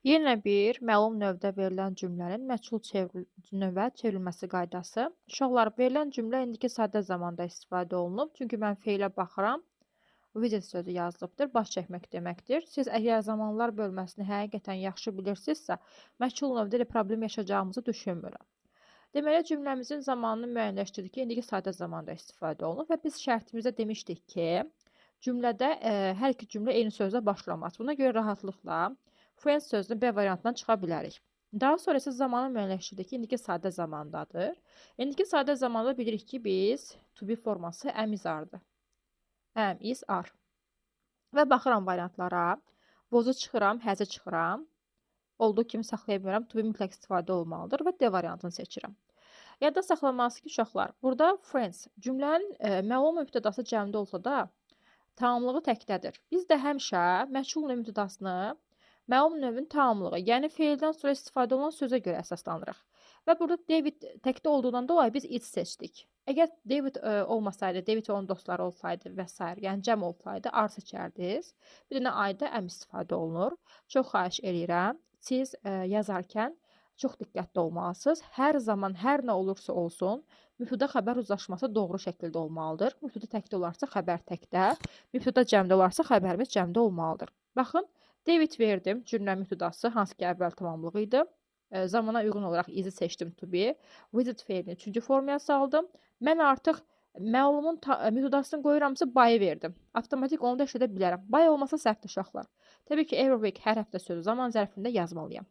Yenə bir məlum növdə verilən cümlənin məchul növə çevrilməsi qaydası. Uşaqlar, verilən cümlə indiki sadə zamanda istifadə olunub. Çünki mən feilə baxıram. Visit sözü yazılıbdır. Baş çəkmək deməkdir. Siz əgər zamanlar bölməsini həqiqətən yaxşı bilirsinizsə, məchul növdə elə problem yaşayacağımızı düşünmürəm. Deməli, cümləmizin zamanını müəyyənləşdirdik ki, indiki sadə zamanda istifadə olunub və biz şərtimizdə demişdik ki, cümlədə hər iki cümlə eyni sözlə başlamaz. Buna görə rahatlıqla friends sözünü B variantından çıxa bilərik. Daha sonra isə zamanı müəyyənləşdirdik ki, indiki sadə zamandadır. İndiki sadə zamanda bilirik ki, biz to be forması am is are-dır. Am is are. Və baxıram variantlara. Was-u çıxıram, has-ı çıxıram. Olduğu kimi saxlaya bilmirəm. To be mütləq istifadə olmalıdır və D variantını seçirəm. Yadda saxlanmalısınız ki, uşaqlar, burada friends cümlənin məlum mübtədası cəmdə olsa da, tamamlığı təkdədir. Biz də həmişə məchul növ mübtədasını məlum növün tamamlığı, yəni feildən sonra istifadə olunan sözə görə əsaslandırıq. Və burada David təkdə olduğundan dolayı biz it seçdik. Əgər David olmasaydı, David onun dostları olsaydı və s. yəni cəm olsaydı, ar seçərdiniz. Bir dənə ayda əm istifadə olunur. Çox xahiş eləyirəm, siz yazarkən çox diqqətli olmalısınız. Hər zaman, hər nə olursa olsun, mübtəda xəbər uzlaşması doğru şəkildə olmalıdır. Mübtəda təkdə olarsa xəbər təkdə, mübtəda cəmdə olarsa xəbərimiz cəmdə olmalıdır. Baxın, David verdim, cümlə mübtədası, hansı ki əvvəl tamamlıq idi. Zamana uyğun olaraq izi seçdim to be. Visit feilini 3-cü formaya saldım. Mən artıq məlumun mübtədasını qoyuramsa by verdim. Avtomatik onu da işlədə bilərəm. By olmasa səhvdir uşaqlar. Təbii ki, every week hər həftə sözü zaman zərfində yazmalıyam.